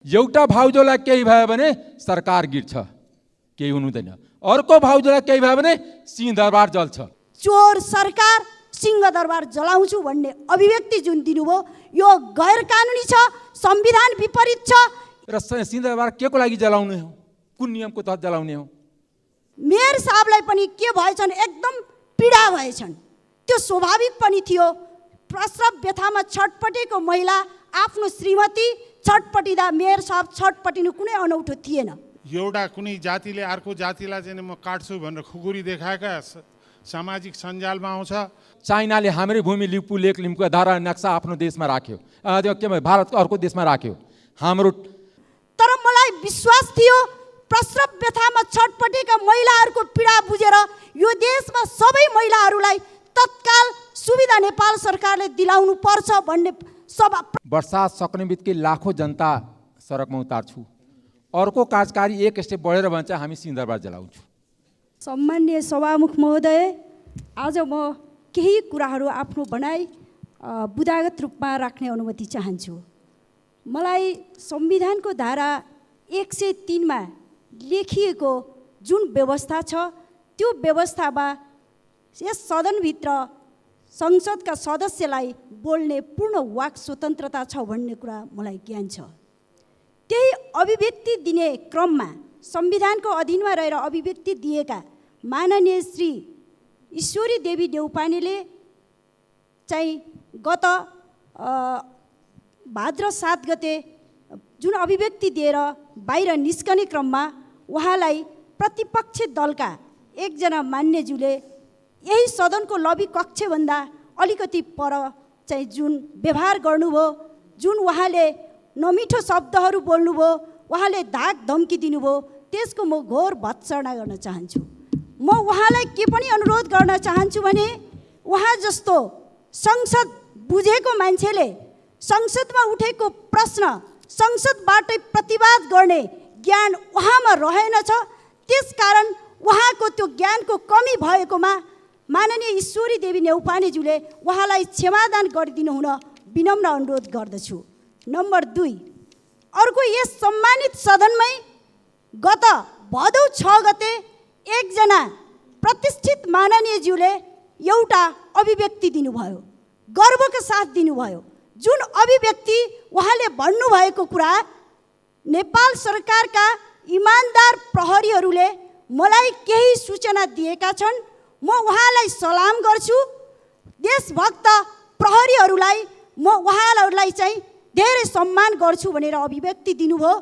एउटा भाउजूलाई केही भयो भने सरकार गिर्छ, केही हुनुहुँदैन। अर्को भाउजूलाई केही भयो भने सिंहदरबार जल्छ। चोर सरकार सिंहदरबार जलाउँछु भन्ने अभिव्यक्ति जुन दिनुभयो यो गैर कानुनी छ, संविधान विपरीत छ। र सिंहदरबार के को लागि जलाउने हो, कुन नियमको तहत जलाउने हो? मेयर साहबलाई पनि के भएछन्, एकदम पीडा भएछन्। त्यो स्वाभाविक पनि थियो। प्रसव व्यथामा छटपटेको महिला आफ्नो श्रीमती छटपटिँदा मेयर साहब छटपटिनु कुनै अनौठो थिएन। एउटा कुनै जातिले अर्को जातिलाई चाहिँ म काट्छु भनेर खुकुरी देखाएका सामाजिक सञ्जालमा आउँछ। चाइनाले हाम्रै भूमि लिपु लेक लिम्बुको धारा नक्सा आफ्नो देशमा राख्यो, के भयो भारतको अर्को देशमा राख्यो हाम्रो। तर मलाई विश्वास थियो प्रसव व्यथामा छटपटेका महिलाहरूको पीडा बुझेर यो देशमा सबै महिलाहरूलाई तत्काल सुविधा नेपाल सरकारले दिलाउनु पर्छ भन्ने सभा। वर्षात सक्ने बित्तिकै लाखौँ जनता सडकमा उतार्छु। अर्को कार्यकारी एक स्टेप बढेर भन्छ हामी सिंहदरबार जलाउँछु। सम्माननीय सभामुख महोदय, आज म केही कुराहरू आफ्नो भनाइ बुदागत रूपमा राख्ने अनुमति चाहन्छु। मलाई संविधानको धारा 103 मा लेखिएको जुन व्यवस्था छ त्यो व्यवस्थामा यस सदनभित्र संसदका सदस्यलाई बोल्ने पूर्ण वाक स्वतन्त्रता छ भन्ने कुरा मलाई ज्ञान छ। त्यही अभिव्यक्ति दिने क्रममा संविधानको अधीनमा रहेर अभिव्यक्ति दिएका माननीय श्री ईश्वरी देवी देउपानेले चाहिँ गत भाद्र 7 गते जुन अभिव्यक्ति दिएर बाहिर निस्कने क्रममा उहाँलाई प्रतिपक्ष दलका एकजना मान्यज्यूले यही सदनको लबी कक्षभन्दा अलिकति पर चाहिँ जुन व्यवहार गर्नुभयो, जुन उहाँले नमिठो शब्दहरू बोल्नुभयो, उहाँले धाक धम्की दिनुभयो, त्यसको म घोर भत्सना गर्न चाहन्छु। म उहाँलाई के पनि अनुरोध गर्न चाहन्छु भने उहाँ जस्तो संसद बुझेको मान्छेले संसदमा उठेको प्रश्न संसदबाटै प्रतिवाद गर्ने ज्ञान उहाँमा रहेनछ। त्यसकारण उहाँको त्यो ज्ञानको कमी भएकोमा माननीय ईश्वरी देवी नेउपानेज्यूले उहाँलाई क्षमादान गरिदिनु हुन विनम्र अनुरोध गर्दछु। नम्बर 2, अर्को यस सम्मानित सदनमै गत भदौ 6 गते एकजना प्रतिष्ठित माननीयज्यूले एउटा अभिव्यक्ति दिनुभयो, गर्वका साथ दिनुभयो। जुन अभिव्यक्ति उहाँले भन्नुभएको कुरा, नेपाल सरकारका इमानदार प्रहरीहरूले मलाई केही सूचना दिएका छन्, म उहाँलाई सलाम गर्छु। देशभक्त प्रहरीहरूलाई म उहाँहरूलाई चाहिँ धेरै सम्मान गर्छु भनेर अभिव्यक्ति दिनुभयो।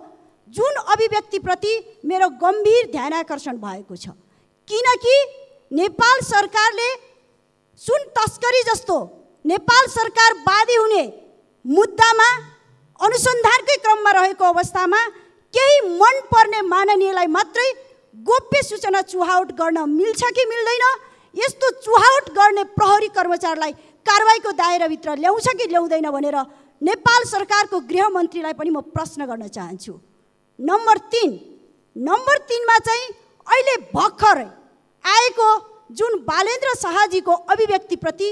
जुन अभिव्यक्तिप्रति मेरो गम्भीर ध्यानाकर्षण भएको छ, किनकि नेपाल सरकारले सुन तस्करी जस्तो नेपाल सरकार बादी हुने मुद्दामा अनुसन्धानकै क्रममा रहेको अवस्थामा केही मन पर्ने माननीयलाई मात्रै गोप्य सूचना चुहावट गर्न मिल्छ कि मिल्दैन, यस्तो चुहावट गर्ने प्रहरी कर्मचारीलाई कारबाहीको दायराभित्र ल्याउँछ कि ल्याउँदैन भनेर नेपाल सरकारको गृहमन्त्रीलाई पनि म प्रश्न गर्न चाहन्छु। नम्बर 3 मा चाहिँ अहिले भर्खर आएको जुन बालेन्द्र शाहजीको अभिव्यक्तिप्रति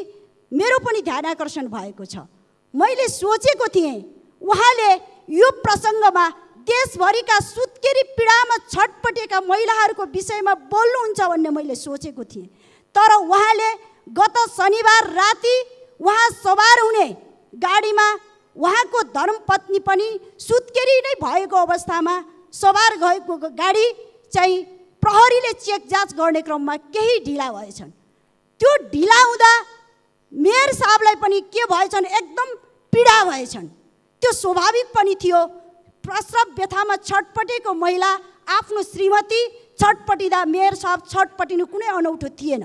मेरो पनि ध्यानाकर्षण भएको छ। मैले सोचेको थिएँ उहाँले यो प्रसङ्गमा देशभरिका सुत्केरी पीडामा छटपटेका महिलाहरूको विषयमा बोल्नुहुन्छ भन्ने मैले सोचेको थिएँ। तर उहाँले गत शनिबार राति उहाँ सवार हुने गाडीमा उहाँको धर्मपत्नी पनि सुत्केरी नै भएको अवस्थामा सवार गएको गाडी चाहिँ प्रहरीले चेक जाँच गर्ने क्रममा केही ढिला भएछन्। त्यो ढिला हुँदा मेयर साहबलाई पनि के भएछन्, एकदम पीडा भएछन्। त्यो स्वाभाविक पनि थियो। प्रसव व्यथामा छटपटेको महिला आफ्नो श्रीमती छटपटिँदा मेयर साहब छटपटिनु कुनै अनौठो थिएन।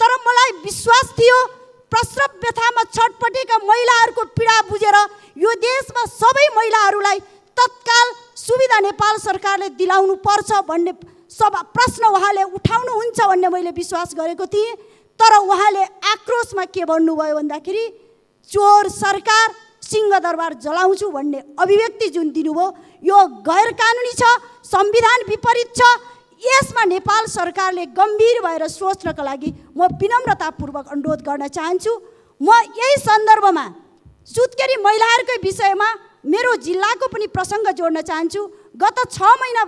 तर मलाई विश्वास थियो प्रसव व्यथामा छटपटेका महिलाहरूको पीडा बुझेर यो देशमा सबै महिलाहरूलाई तत्काल सुविधा नेपाल सरकारले दिलाउनु पर्छ भन्ने प्रश्न उहाँले उठाउनुहुन्छ भन्ने मैले विश्वास गरेको थिएँ। तर उहाँले आक्रोशमा के भन्नुभयो भन्दाखेरि चोर सरकार सिंहदरबार जलाउँछु भन्ने अभिव्यक्ति जुन दिनुभयो यो गैर कानुनी छ, संविधान विपरीत छ। यसमा नेपाल सरकारले गम्भीर भएर सोच्नका लागि म विनम्रतापूर्वक अनुरोध गर्न चाहन्छु। म यही सन्दर्भमा सुत्केरी महिलाहरूकै विषयमा मेरो जिल्लाको पनि प्रसङ्ग जोड्न चाहन्छु। गत 6 महिना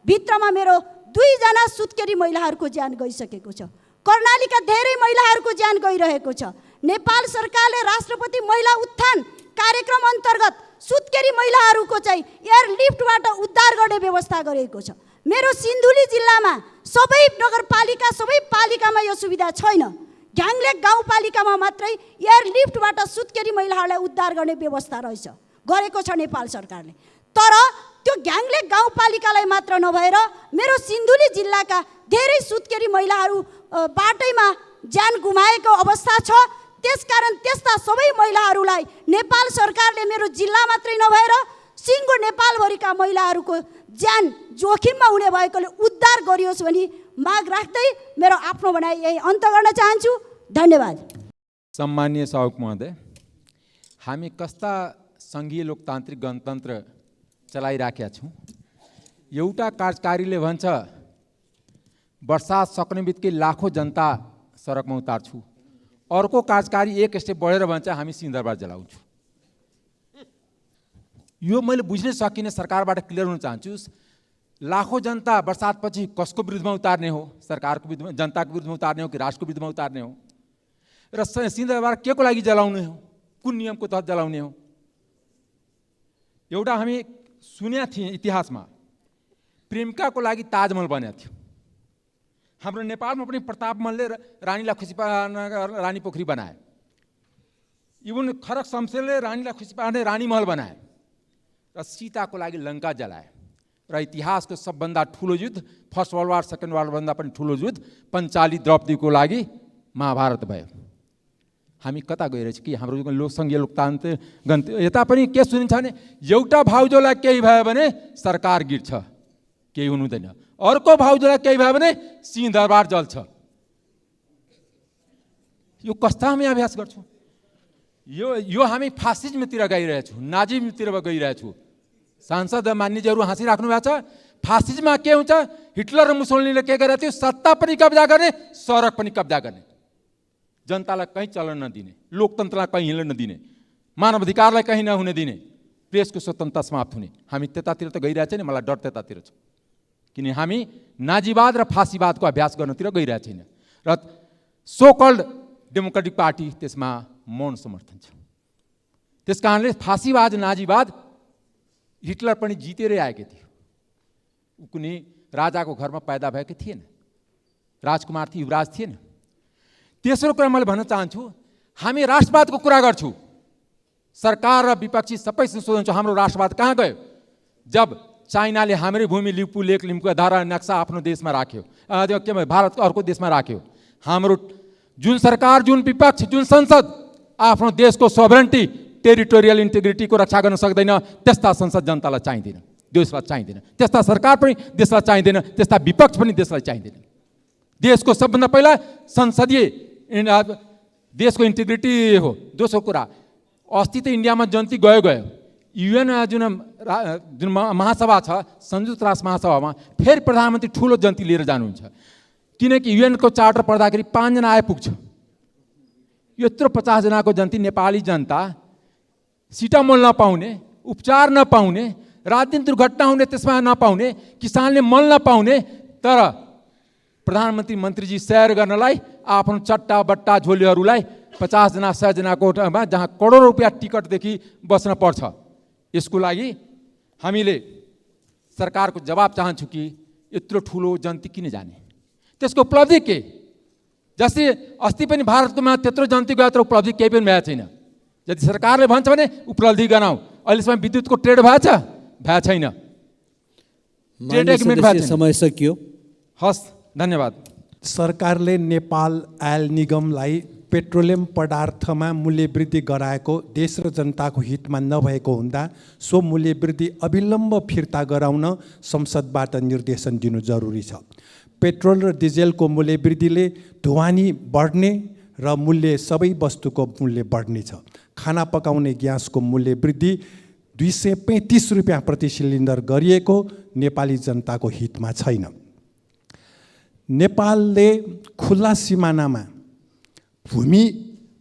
भित्रमा मेरो 2 जना सुत्केरी महिलाहरूको ज्यान गइसकेको छ। कर्णालीका धेरै महिलाहरूको ज्यान गइरहेको छ। नेपाल सरकारले राष्ट्रपति महिला उत्थान कार्यक्रम अन्तर्गत सुत्केरी महिलाहरूको चाहिँ एयरलिफ्टबाट उद्धार गर्ने व्यवस्था गरेको छ। मेरो सिन्धुली जिल्लामा सबै नगरपालिका सबै पालिकामा यो सुविधा छैन। ग्याङलेक गाउँपालिकामा मात्रै एयरलिफ्टबाट सुत्केरी महिलाहरूलाई उद्धार गर्ने व्यवस्था रहेछ, गरेको छ नेपाल सरकारले। तर त्यो ग्याङलेक गाउँपालिकालाई मात्र नभएर मेरो सिन्धुली जिल्लाका धेरै सुत्केरी महिलाहरू बाटैमा ज्यान गुमाएको अवस्था छ। त्यसकारण त्यस्ता सबै महिलाहरूलाई नेपाल सरकारले मेरो जिल्ला मात्रै नभएर सिङ्गो नेपालभरिका महिलाहरूको ज्यान जोखिममा हुने भएकोले उद्धार गरियोस् भनी माग राख्दै मेरो आफ्नो भनाइ यही अन्त गर्न चाहन्छु। धन्यवाद। सम्मानीय सभामुख महोदय, हामी कस्ता सङ्घीय लोकतान्त्रिक गणतन्त्र चलाइराखेका छौँ। एउटा कार्यकारीले भन्छ बर्सात सक्ने बित्तिकै लाखौँ जनता सडकमा उतार्छु, अर्को कार्यकारी एक स्टेप बढेर भन्छ हामी सिंहदरबार जलाउँछु। यो मैले बुझ्नै सकिनँ। सरकारबाट क्लियर हुन चाहन्छु, लाखौँ जनता बर्सातपछि कसको विरुद्धमा उतार्ने हो? सरकारको विरुद्धमा, जनताको विरुद्धमा उतार्ने हो कि राष्ट्रको विरुद्धमा उतार्ने हो? र सिंहदरबार के को लागि जलाउने हो? कुन नियमको तहत जलाउने हो? एउटा हामी सुनेका थियौँ इतिहासमा, प्रेमिकाको लागि ताजमहल बनेको थियो। हाम्रो नेपालमा पनि प्रतापमलले रानीलाई खुसी पार्न रानी पोखरी बनाए। इवन खरक शमशेरले रानीलाई खुसी पार्ने रानी महल बनाए र सीताको लागि लङ्का जलाए। र इतिहासको सबभन्दा ठुलो युद्ध, first world war second world भन्दा पनि ठुलो युद्ध पञ्चाली द्रौपदीको लागि महाभारत भयो। हामी कता गइरहेछ कि हाम्रो सङ्घीय लोकतान्त्रिक यता पनि के सुनिन्छ भने एउटा भाउजूलाई केही भयो भने सरकार गिर्छ, केही हुनुहुँदैन। अर्को भाउजूलाई केही भयो भने सिंहदरबार जल्छ। यो कस्ता हामी अभ्यास गर्छौँ? यो हामी फासिज्मतिर गइरहेछौँ, नाजिमतिर गइरहेछौँ। सांसद मान्यजीहरू हाँसिराख्नु भएको छ। फासिज्ममा के हुन्छ? हिटलर र मुसोलिनीले के गरेको थियो? सत्ता पनि कब्जा गर्ने, सडक पनि कब्जा गर्ने, जनतालाई कहीँ चलन नदिने, लोकतन्त्रलाई कहीँ हिँड्न नदिने, मानवाधिकारलाई कहीँ नहुने दिने, प्रेसको स्वतन्त्रता समाप्त हुने। हामी त्यतातिर त गइरहेको छैन। मलाई डर त्यतातिर छ, किन हामी नाजीवाद र फासीवादको अभ्यास गर्नतिर गइरहेको छैन। र सो कल्ड डेमोक्रेटिक पार्टी त्यसमा मौन समर्थन छ। त्यस कारणले फासीवाद नाजीवाद हिटलर पनि जितेरै आएकै थियो। ऊ कुनै राजाको घरमा पैदा भएको थिएन, राजकुमार थियो, युवराज थिएन। तेस्रो कुरा मैले भन्न चाहन्छु, हामी राष्ट्रवादको कुरा गर्छौँ। सरकार र विपक्षी सबैसँग सोध्छु हाम्रो राष्ट्रवाद कहाँ गयो? जब चाइनाले हाम्रै भूमि लिम्पू लेक लिम्पू धारा नक्सा आफ्नो देशमा राख्यो, के भयो भारतको अर्को देशमा राख्यो। हाम्रो जुन सरकार, जुन विपक्ष, जुन संसद आफ्नो देशको सोभरेन्टी, टेरिटोरियल इन्टिग्रिटीको रक्षा गर्न सक्दैन, त्यस्ता संसद जनतालाई चाहिँदैन, देशलाई चाहिँदैन। त्यस्ता सरकार पनि देशलाई चाहिँदैन, त्यस्ता विपक्ष पनि देशलाई चाहिँदैन। देशको सबभन्दा पहिला संसदीय देशको इन्टिग्रिटी हो। दोस्रो कुरा, अस्ति त इन्डियामा जन्ती गयो, युएन जुन महासभा छ, संयुक्त राष्ट्र महासभामा फेरि प्रधानमन्त्री ठुलो जन्ती लिएर जानुहुन्छ। किनकि युएनको चार्टर पढ्दाखेरि 5 जना आइपुग्छ। यत्रो 50 जनाको जन्ती नेपाली जनता सिटामोल नपाउने, उपचार नपाउने, रात दिन दुर्घटना हुने त्यसमा नपाउने, किसानले मल नपाउने, तर प्रधानमन्त्री मन्त्रीजी सैर गर्नलाई आफ्नो चट्टा बट्टा झोलीहरूलाई 50 जना 100 जनाको जहाँ करोड रुपियाँ टिकटदेखि बस्न पर्छ। यसको लागि हामीले सरकारको जवाब चाहन्छु कि यत्रो ठुलो जन्ती किन जाने? त्यसको उपलब्धि के? जस्तै अस्ति पनि भारतमा त्यत्रो जन्ती गयो, तर उपलब्धि केही पनि भएको छैन। यदि सरकारले भन्छ भने उपलब्धि गराउँ। अहिलेसम्म विद्युतको ट्रेड भएको छैन। ट्रेड एग्रिमेन्ट भएको छैन। समय सकियो। हस्, धन्यवाद। सरकारले नेपाल आयल निगमलाई पेट्रोलियम पदार्थमा मूल्यवृद्धि गराएको देश र जनताको हितमा नभएको हुँदा सो मूल्यवृद्धि अविलम्ब फिर्ता गराउन संसदबाट निर्देशन दिनु जरुरी छ। पेट्रोल र डिजेलको मूल्यवृद्धिले ढुवानी बढ्ने र मूल्य सबै वस्तुको मूल्य बढ्ने छ। खाना पकाउने ग्यासको मूल्यवृद्धि 235 रुपियाँ प्रति सिलिन्डर गरिएको नेपाली जनताको हितमा छैन। नेपालले खुल्ला सिमानामा भूमि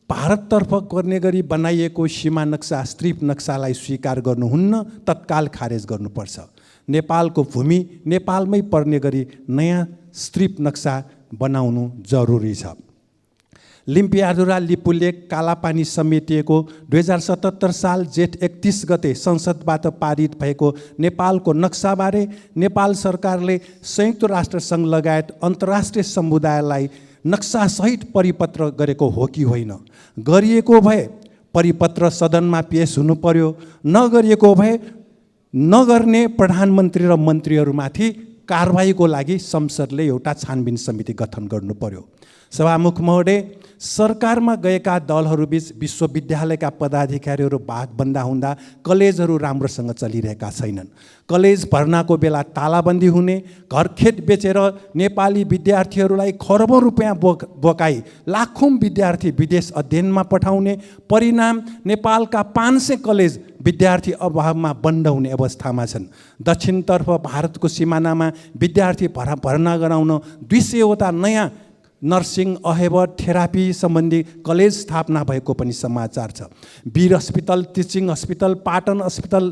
भारततर्फ गर्ने गरी बनाइएको सीमा नक्सा स्ट्रिप नक्सालाई स्वीकार गर्नुहुन्न, तत्काल खारेज गर्नुपर्छ। नेपालको भूमि नेपालमै पर्ने गरी नयाँ स्ट्रिप नक्सा बनाउनु जरुरी छ। लिम्पियाधुरा लिपुलेक कालापानी समेटिएको 2077 साल जेठ 31 गते संसदबाट पारित भएको नेपालको नक्साबारे नेपाल सरकारले संयुक्त राष्ट्रसङ्घ लगायत अन्तर्राष्ट्रिय समुदायलाई नक्सासहित परिपत्र गरेको हो कि होइन? गरिएको भए परिपत्र सदनमा पेश हुनु पर्यो, नगरिएको भए नगर्ने प्रधानमन्त्री र मन्त्रीहरूमाथि कारबाहीको लागि संसदले एउटा छानबिन समिति गठन गर्नु पर्यो। सभामुख महोदय, सरकारमा गएका दलहरूबीच विश्वविद्यालयका पदाधिकारीहरू भागभन्दा हुँदा कलेजहरू राम्रोसँग चलिरहेका छैनन्। कलेज भर्नाको बेला तालाबन्दी हुने, घरखेत बेचेर नेपाली विद्यार्थीहरूलाई खरबौँ रुपियाँ बोकाई लाखौँ विद्यार्थी विदेश अध्ययनमा पठाउने परिणाम नेपालका 500 कलेज विद्यार्थी अभावमा बन्द हुने अवस्थामा छन्। दक्षिणतर्फ भारतको सिमानामा विद्यार्थी भर्ना गराउन 200वटा नयाँ नर्सिङ, अहेबर, थेरापी सम्बन्धी कलेज स्थापना भएको पनि समाचार छ। वीर अस्पताल, टिचिङ अस्पताल, पाटन अस्पताल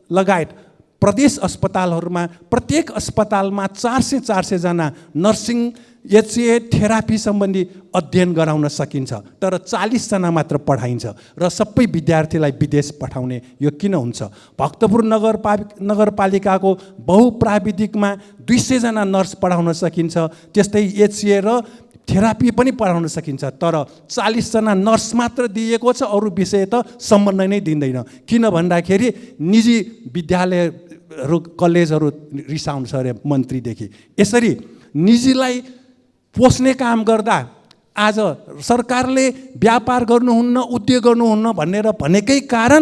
लगायत प्रदेश अस्पतालहरूमा प्रत्येक अस्पतालमा 400 जना नर्सिङ, एचए, थेरापी सम्बन्धी अध्ययन गराउन सकिन्छ, तर 40 जना मात्र पढाइन्छ र सबै विद्यार्थीलाई विदेश पठाउने यो किन हुन्छ? भक्तपुर नगरपालिकाको बहुप्राविधिकमा 200 जना नर्स पढाउन सकिन्छ, त्यस्तै एचए र थेरापी पनि पढाउन सकिन्छ, तर 40 जना नर्स मात्र दिएको छ, अरू विषय त सम्बन्ध नै दिँदैन। किन भन्दाखेरि निजी विद्यालयहरू कलेजहरू रिसाउँछ अरे मन्त्रीदेखि। यसरी निजीलाई पोस्ने काम गर्दा आज सरकारले व्यापार गर्नुहुन्न, उद्योग गर्नुहुन्न भनेकै कारण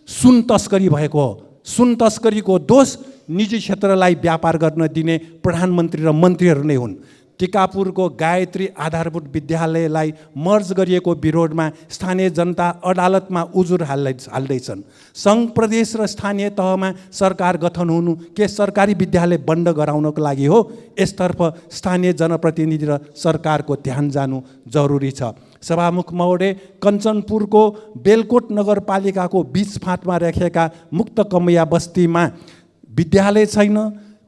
सुन तस्करी भएको हो। सुन तस्करीको दोष निजी क्षेत्रलाई व्यापार गर्न दिने प्रधानमन्त्री र मन्त्रीहरू नै हुन्। टिकापुरको गायत्री आधारभूत विद्यालयलाई मर्ज गरिएको विरोधमा स्थानीय जनता अदालतमा उजुर हाल्दैछन्। सङ्घ, प्रदेश र स्थानीय तहमा सरकार गठन हुनु के सरकारी विद्यालय बन्द गराउनको लागि हो? यसतर्फ स्थानीय जनप्रतिनिधि र सरकारको ध्यान जानु जरुरी छ। सभामुख महोदय, कञ्चनपुरको बेलकोट नगरपालिकाको बीच फाँटमा राखेका मुक्त कमैया बस्तीमा विद्यालय छैन,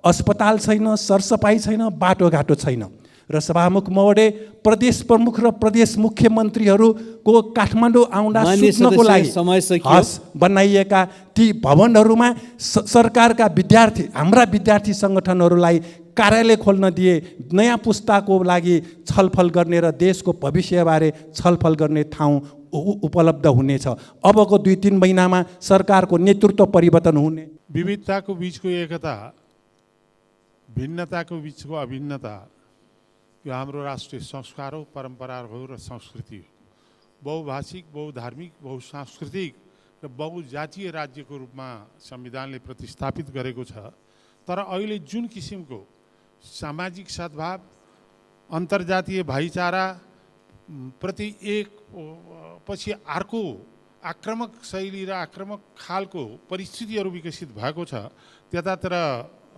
अस्पताल छैन, सरसफाइ छैन, बाटोघाटो छैन। र सभामुख महोदय, प्रदेश प्रमुख र प्रदेश मुख्यमन्त्रीहरूको काठमाडौँ आउँदा सुत्नको लागि बनाइएका ती भवनहरूमा सरकारका विद्यार्थी, हाम्रा विद्यार्थी सङ्गठनहरूलाई कार्यालय खोल्न दिए नयाँ पुस्ताको लागि छलफल गर्ने र देशको भविष्यबारे छलफल गर्ने ठाउँ उपलब्ध हुनेछ। अबको 2-3 महिनामा सरकारको नेतृत्व परिवर्तन हुने। विविधताको बिचको एकता, भिन्नताको बिचको अभिन्नता, यो हाम्रो राष्ट्रिय संस्कार हो, परम्परा हो र संस्कृति हो। बहुभाषिक, बहुधार्मिक, बहुसांस्कृतिक र बहुजातीय राज्यको रूपमा संविधानले प्रतिस्थापित गरेको छ। तर अहिले जुन किसिमको सामाजिक सद्भाव, अन्तर्जातीय भाइचारा प्रति एक पछि अर्को आक्रामक शैली र आक्रामक खालको परिस्थितिहरू विकसित भएको छ, त्यतातिर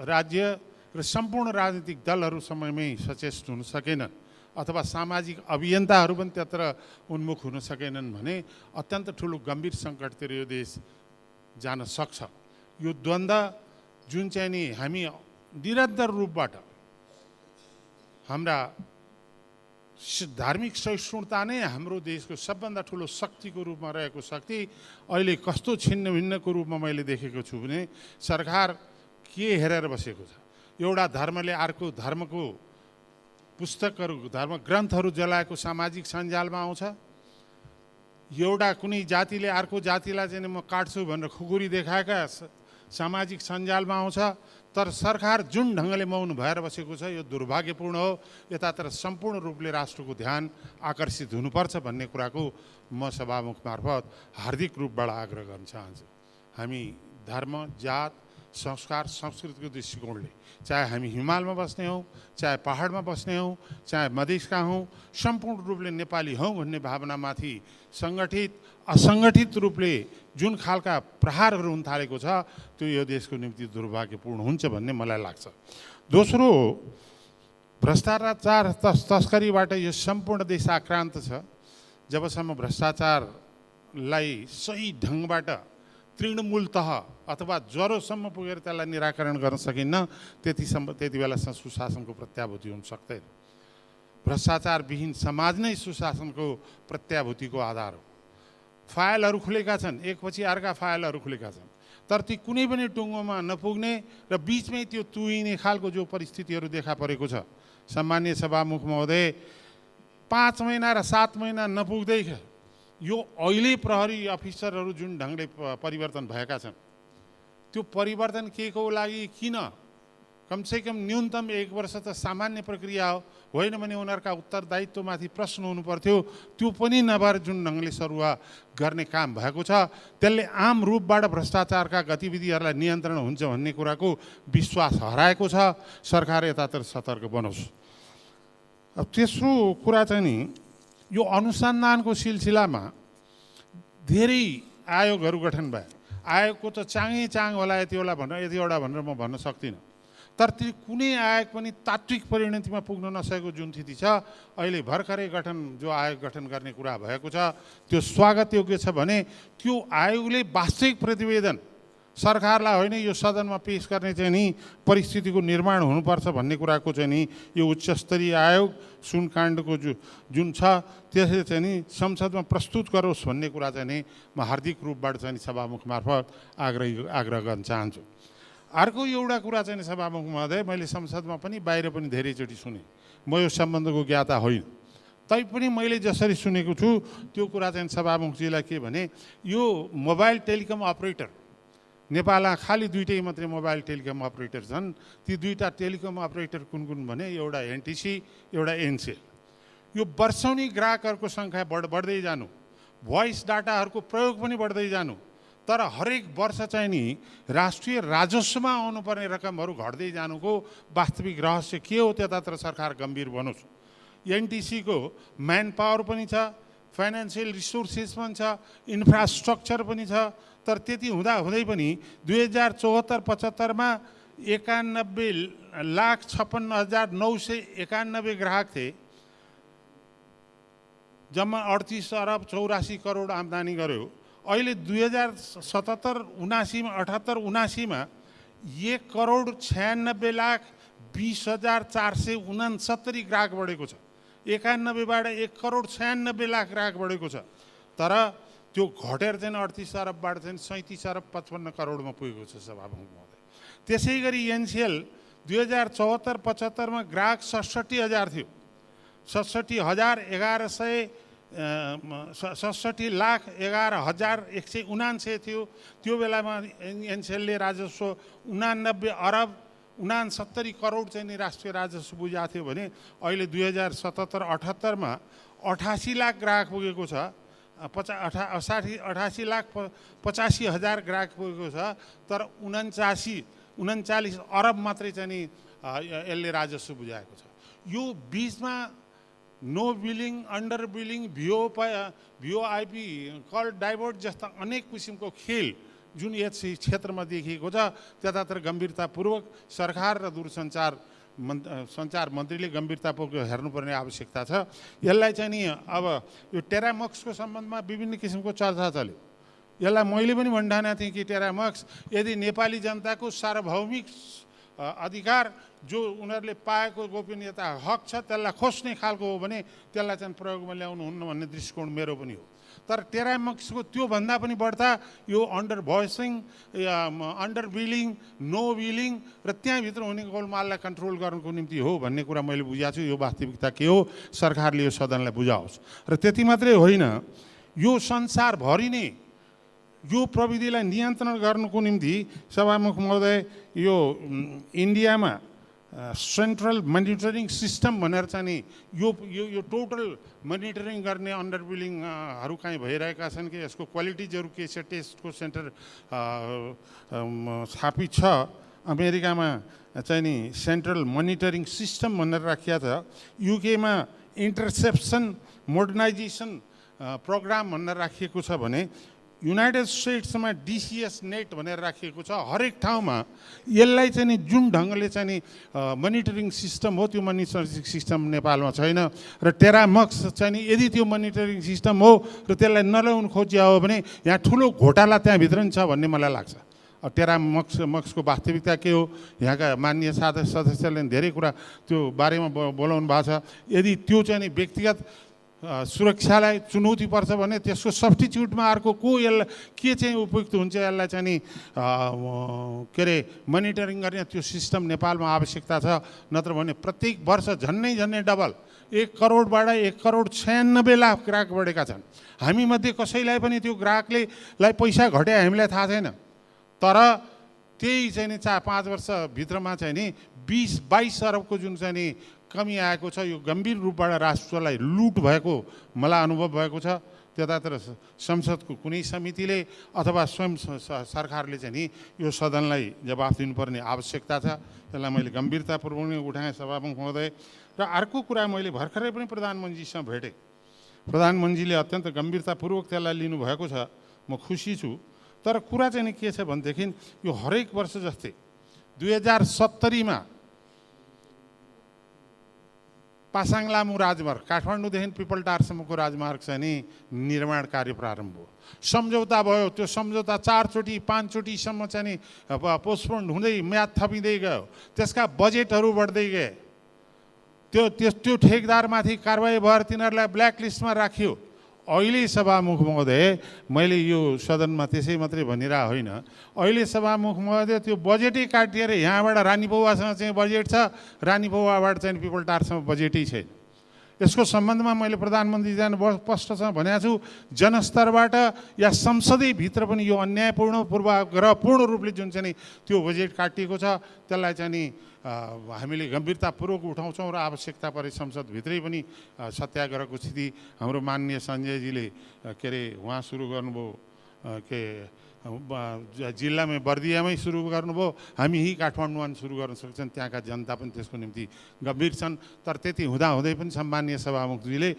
राज्य र सम्पूर्ण राजनीतिक दलहरू समयमै सचेत हुन सकेनन् अथवा सामाजिक अभियन्ताहरू पनि त्यत्र उन्मुख हुन सकेनन् भने अत्यन्त ठुलो गम्भीर सङ्कटतिर यो देश जान सक्छ। यो द्वन्द्व जुन चाहिँ नि हामी निरन्तर रूपबाट हाम्रा धार्मिक सहिष्णुता नै हाम्रो देशको सबभन्दा ठुलो शक्तिको रूपमा रहेको शक्ति अहिले कस्तो छिन्न भिन्नको रूपमा मैले देखेको छु भने सरकार के हेरेर बसेको छ। एउटा धर्मले अर्को धर्मको पुस्तकहरू, धर्म ग्रन्थहरू जलाएको सामाजिक सञ्जालमा आउँछ। एउटा कुनै जातिले अर्को जातिलाई चाहिँ म काट्छु भनेर खुकुरी देखाएका सामाजिक सञ्जालमा आउँछ। तर सरकार जुन ढङ्गले मौन भएर बसेको छ यो दुर्भाग्यपूर्ण हो। यतातिर सम्पूर्ण रूपले राष्ट्रको ध्यान आकर्षित हुनुपर्छ भन्ने कुराको म सभामुख मार्फत हार्दिक रूपबाट आग्रह गर्न चाहन्छु। हामी धर्म, जात, संस्कार, संस्कृतिको दृष्टिकोणले चाहे हामी हिमालमा बस्ने हौँ, चाहे पहाडमा बस्ने हौँ, चाहे मधेसका हौँ, सम्पूर्ण रूपले नेपाली हौँ भन्ने भावनामाथि सङ्गठित असङ्गठित रूपले जुन खालका प्रहारहरू हुन थालेको छ त्यो यो देशको निम्ति दुर्भाग्यपूर्ण हुन्छ भन्ने मलाई लाग्छ। दोस्रो, भ्रष्टाचार तस्करीबाट यो सम्पूर्ण देश आक्रान्त छ। जबसम्म भ्रष्टाचारलाई सही ढङ्गबाट तृणमूल तह अथवा जरोसम्म पुगेर त्यसलाई निराकरण गर्न सकिन्न, त्यति बेलासम्म सुशासनको प्रत्याभूति हुन सक्दैन। भ्रष्टाचारविहीन समाज नै सुशासनको प्रत्याभूतिको आधार हो। फाइलहरू खुलेका छन्, एकपछि अर्का फाइलहरू खुलेका छन्, तर ती कुनै पनि टुङ्गोमा नपुग्ने र बिचमै त्यो तुइने खालको जो परिस्थितिहरू देखा परेको छ। सम्माननीय सभामुख महोदय, 5 महिना र 7 महिना नपुग्दै यो अहिले प्रहरी अफिसरहरू जुन ढङ्गले परिवर्तन भएका छन्, त्यो परिवर्तन के को लागि, किन? कमसेकम न्यूनतम 1 वर्ष त सामान्य प्रक्रिया हो, होइन भने उनीहरूका उत्तरदायित्वमाथि प्रश्न हुनु पर्थ्यो। त्यो पनि नभएर जुन ढङ्गले सरुवा गर्ने काम भएको छ, त्यसले आम रूपबाट भ्रष्टाचारका गतिविधिहरूलाई नियन्त्रण हुन्छ भन्ने कुराको विश्वास हराएको छ। सरकार यतातिर सतर्क बनोस्। अब तेस्रो कुरा चाहिँ नि, यो अनुसन्धानको सिलसिलामा धेरै आयोगहरू गठन भए। आयोगको त चाङ होला, यतिवटा भनेर म भन्न सक्दिनँ, तर ती कुनै आयोग पनि तात्विक परिणतिमा पुग्न नसकेको जुन स्थिति छ, अहिले भर्खरै जो आयोग गठन गर्ने कुरा भएको छ, त्यो स्वागत योग्य छ भने त्यो आयोगले वास्तविक प्रतिवेदन सरकारलाई होइन यो सदनमा पेश गर्ने चाहिँ नि परिस्थितिको निर्माण हुनुपर्छ भन्ने कुराको चाहिँ नि यो उच्चस्तरीय आयोग सुनकाण्डको जुन छ त्यसले चाहिँ नि संसदमा प्रस्तुत गरोस् भन्ने कुरा चाहिँ नि म हार्दिक रूपबाट चाहिँ नि सभामुख मार्फत आग्रह गर्न चाहन्छु। अर्को एउटा कुरा चाहिँ सभामुख महोदय, मैले संसदमा पनि बाहिर पनि धेरैचोटि सुने, म यो सम्बन्धको ज्ञाता होइन, तैपनि मैले जसरी सुनेको छु त्यो कुरा चाहिँ सभामुखजीलाई के भने, यो मोबाइल टेलिकम अपरेटर नेपालमा खालि 2टै मात्रै मोबाइल टेलिकम अपरेटर छन्। ती 2टा टेलिकम अपरेटर कुन भने, एउटा एनटिसी, एउटा एनसेल। यो वर्षौनी ग्राहकहरूको सङ्ख्या बढ्दै जानु, भोइस डाटाहरूको प्रयोग पनि बढ्दै जानु, तर हरेक वर्ष चाहिँ नि राष्ट्रिय राजस्वमा आउनुपर्ने रकमहरू घट्दै जानुको वास्तविक रहस्य के हो, त्यतातिर सरकार गम्भीर बनोस्। एनटिसीको म्यान पावर पनि छ, फाइनेन्सियल रिसोर्सेस पनि छ, इन्फ्रास्ट्रक्चर पनि छ, तर त्यति हुँदै पनि 2074-75 मा 91,56,991 ग्राहक थिए, जम्मा 38 अरब 84 करोड आम्दानी गर्यो। अहिले 2077-79 मा 78-79 मा 1,96,20,469 ग्राहक बढेको छ। 91 बाट 1,96,00,000 ग्राहक बढेको छ, तर त्यो घटेर चाहिँ 38 अरबबाट चाहिँ 37 अरब 55 करोडमा पुगेको छ सभामुख महोदय। त्यसै गरी एनसिएल 2074-75 मा ग्राहक 67,000 थियो, 67,11,1,69,179 थियो। त्यो बेलामा एनसिएलले राजस्व 89 अरब 69 करोड चाहिँ नि राष्ट्रिय राजस्व बुझाएको थियो भने अहिले 2077-78 मा 88 लाख ग्राहक पुगेको छ, 88,85,000 ग्राहक पुगेको छ, तर 39 अरब मात्रै चाहिँ नि यसले राजस्व बुझाएको छ। यो बिचमा no billing, under billing, VoIP, call divert जस्ता अनेक किसिमको खेल जुन यस क्षेत्रमा देखिएको छ, त्यतातिर गम्भीरतापूर्वक सरकार र सञ्चार मन्त्रीले गम्भीरतापूर्वक हेर्नुपर्ने आवश्यकता छ। यसलाई चाहिँ नि अब यो टेरामक्सको सम्बन्धमा विभिन्न किसिमको चर्चा चल्यो। यसलाई मैले पनि भन्ठानेको थिएँ कि टेरामक्स यदि नेपाली जनताको सार्वभौमिक अधिकार जो उनीहरूले पाएको गोपनीयता हक छ त्यसलाई खोज्ने खालको हो भने त्यसलाई चाहिँ प्रयोगमा ल्याउनु हुन्न भन्ने दृष्टिकोण मेरो पनि हो। तर टेरामक्सको त्योभन्दा पनि बढ्ता यो under invoicing, under billing, no billing र त्यहाँभित्र हुने गोलमाललाई कन्ट्रोल गर्नको निम्ति हो भन्ने कुरा मैले बुझाएको छु। यो वास्तविकता के हो सरकारले यो सदनलाई बुझाओस्। र त्यति मात्रै होइन, यो संसारभरि नै यो प्रविधिलाई नियन्त्रण गर्नुको निम्ति सभामुख महोदय यो इन्डियामा सेन्ट्रल मोनिटरिङ सिस्टम भनेर चाहिँ नि यो टोटल मोनिटरिङ गर्ने अन्डर बिलिङहरू कहीँ भइरहेका छन् कि यसको क्वालिटिजहरू के छ, टेस्टको सेन्टर स्थापित छ। अमेरिकामा चाहिँ नि सेन्ट्रल मोनिटरिङ सिस्टम भनेर राखिया छ। युकेमा इन्टरसेप्सन मोडर्नाइजेसन प्रोग्राम भनेर राखिएको छ भने युनाइटेड स्टेट्समा डिसिएस नेट भनेर राखिएको छ। हरेक ठाउँमा यसलाई चाहिँ नि जुन ढङ्गले चाहिँ नि मोनिटरिङ सिस्टम हो त्यो मोनिटरिङ सिस्टम नेपालमा छैन। र टेरामक्स चाहिँ नि यदि त्यो मोनिटरिङ सिस्टम हो र त्यसलाई नल्याउनु खोजिया हो भने यहाँ ठुलो घोटाला त्यहाँभित्र नि छ भन्ने मलाई लाग्छ। टेरामक्सको वास्तविकता के हो, यहाँका माननीय सदस्यले धेरै कुरा त्यो बारेमा बोलाउनु भएको छ। यदि त्यो चाहिँ नि व्यक्तिगत सुरक्षालाई चुनौती पर्छ भने त्यसको सब्स्टिट्युटमा अर्को को यसलाई के चाहिँ उपयुक्त हुन्छ, यसलाई चाहिँ नि के अरे मोनिटरिङ गर्ने त्यो सिस्टम नेपालमा आवश्यकता छ। नत्र भने प्रत्येक वर्ष झन्नै डबल 1 करोडबाट 1,96,00,000 ग्राहक बढेका छन्। हामीमध्ये कसैलाई पनि त्यो ग्राहकले पैसा घटे हामीलाई थाहा छैन। तर त्यही चाहिँ नि 4-5 वर्षभित्रमा चाहिँ नि 20-22 अरबको जुन चाहिँ नि कमी आएको छ, यो गम्भीर रूपबाट राष्ट्रलाई लुट भएको मलाई अनुभव भएको छ। त्यतातिर संसदको कुनै समितिले अथवा स्वयं सरकारले चाहिँ नि यो सदनलाई जवाफ दिनुपर्ने आवश्यकता छ। त्यसलाई मैले गम्भीरतापूर्वक नै उठाएँ सभामुख महोदय। र अर्को कुरा मैले भर्खरै पनि प्रधानमन्त्रीसँग भेटेँ। प्रधानमन्त्रीले अत्यन्त गम्भीरतापूर्वक त्यसलाई लिनुभएको छ, म खुसी छु। तर कुरा चाहिँ नि के छ भनेदेखि यो हरेक वर्ष जस्तै 2070मा पासाङ लामु राजमार्ग काठमाडौँदेखि पिपलटारसम्मको राजमार्ग चाहिँ नि निर्माण कार्य प्रारम्भ हो। सम्झौता भयो, त्यो सम्झौता 4 चोटि 5 चोटिसम्म चाहिँ नि पोस्टपोन्ड हुँदै म्याद थपिँदै गयो। त्यसका बजेटहरू बढ्दै गए। त्यो ठेकदारमाथि कारबाही भएर तिनीहरूलाई ब्ल्याकलिस्टमा राखियो। अहिले सभामुख महोदय, मैले यो सदनमा त्यसै मात्रै भनिरहेको होइन, अहिले सभामुख महोदय त्यो बजेटै काटिएर यहाँबाट रानीपौवासँग चाहिँ बजेट छ, रानीपौवाबाट चाहिँ पिपलटारसम्म बजेटै छैन। यसको सम्बन्धमा मैले प्रधानमन्त्रीजी स्पष्टसँग भनेको छु, जनस्तरबाट या संसदै भित्र पनि यो अन्यायपूर्ण पूर्वाग्रहपूर्ण रूपले जुन चाहिँ नि त्यो बजेट काटिएको छ त्यसलाई चाहिँ नि हामीले गम्भीरतापूर्वक उठाउँछौँ र आवश्यकता परे संसदभित्रै पनि सत्याग्रहको स्थिति हाम्रो माननीय सञ्जयजीले के अरे उहाँ सुरु गर्नुभयो, के जिल्लामै बर्दियामै सुरु गर्नुभयो। हामी यहीँ काठमाडौँमा सुरु गर्न सक्छौँ। त्यहाँका जनता पनि त्यसको निम्ति गम्भीर छन्। तर त्यति हुँदाहुँदै पनि सम्माननीय सभामुखजीले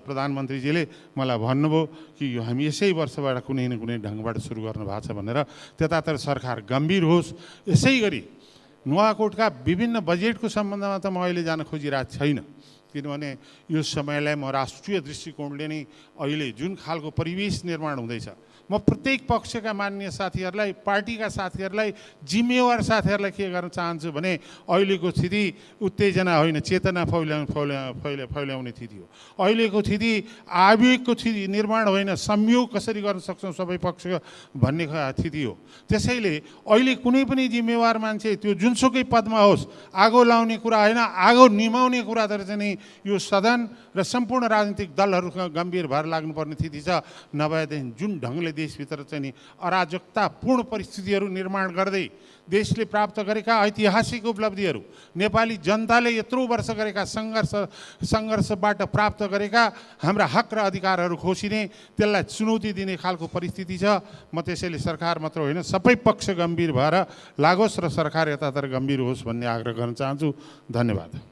प्रधानमन्त्रीजीले मलाई भन्नुभयो कि यो हामी यसै वर्षबाट कुनै न कुनै ढङ्गबाट सुरु गर्नु भएको छ भनेर। त्यतातिर सरकार गम्भीर होस्। यसै गरी नुवाकोटका विभिन्न बजेटको सम्बन्धमा त म अहिले जान खोजिरहेको छैन, किनभने यो समयलाई म राष्ट्रिय दृष्टिकोणले नै अहिले जुन खालको परिवेश निर्माण हुँदैछ, म प्रत्येक पक्षका मान्य साथीहरूलाई, पार्टीका साथीहरूलाई, जिम्मेवार साथीहरूलाई के गर्न चाहन्छु भने अहिलेको स्थिति उत्तेजना होइन, चेतना फैलाउने स्थिति हो। अहिलेको स्थिति आवेगको स्थिति निर्माण होइन, संयोग कसरी गर्न सक्छौँ सबै पक्ष भन्ने स्थिति हो। त्यसैले अहिले कुनै पनि जिम्मेवार मान्छे त्यो जुनसुकै पदमा होस्, आगो लाउने कुरा होइन, आगो निमाउने कुरातिर चाहिँ नि यो सदन र सम्पूर्ण राजनीतिक दलहरूसँग गम्भीर भएर लाग्नुपर्ने स्थिति छ। नभएदेखि जुन ढङ्गले देशभित्र चाहिँ नि अराजकतापूर्ण परिस्थितिहरू निर्माण गर्दै देशले प्राप्त गरेका ऐतिहासिक उपलब्धिहरू, नेपाली जनताले यत्रो वर्ष गरेका सङ्घर्षबाट प्राप्त गरेका हाम्रा हक र अधिकारहरू खोसिने, त्यसलाई चुनौती दिने खालको परिस्थिति छ। म त्यसैले सरकार मात्र होइन सबै पक्ष गम्भीर भएर लागोस् र सरकार यतातिर गम्भीर होस् भन्ने आग्रह गर्न चाहन्छु। धन्यवाद।